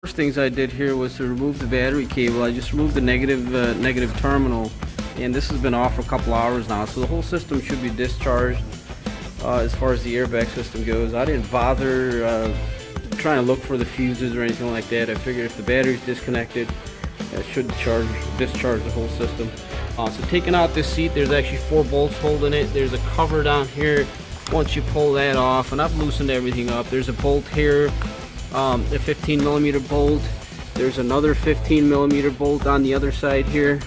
First things I did here was to remove the battery cable. I just removed the negative terminal, and this has been off for a couple hours now, so the whole system should be discharged as far as the airbag system goes. I didn't bother trying to look for the fuses or anything like that. I figured if the battery's disconnected, it should discharge the whole system. So taking out this seat, there's actually 4 bolts holding it. There's a cover down here once you pull that off, and I've loosened everything up. There's a bolt here, a 15mm bolt. There's another 15mm bolt on the other side here.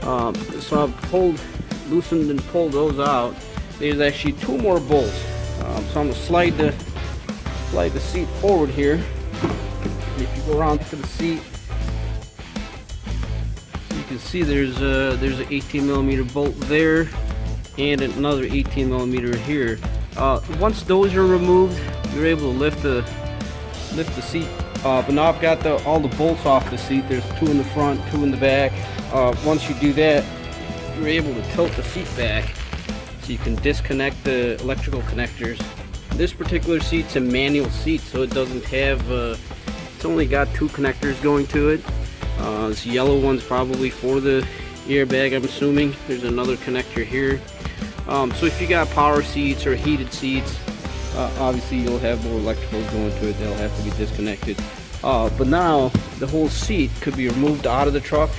So I've loosened and pulled those out. There's actually 2 more bolts. So I'm going to slide the seat forward here. If you go around to the seat, you can see there's an 18mm bolt there and another 18mm here. Once those are removed, you're able to lift the seat up. And now I've got all the bolts off the seat. There's 2 in the front, 2 in the back. Once you do that, you're able to tilt the seat back so you can disconnect the electrical connectors. This particular seat's a manual seat, so it doesn't have it's only got 2 connectors going to it. This yellow one's probably for the airbag, I'm assuming. There's another connector here. So if you got power seats or heated seats, obviously you'll have more electricals going to it. They'll have to be disconnected. But now the whole seat could be removed out of the truck.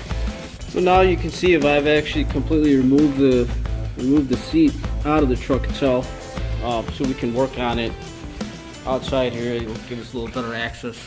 So now you can see if I've actually completely removed the seat out of the truck itself, so we can work on it outside here. It'll give us a little better access.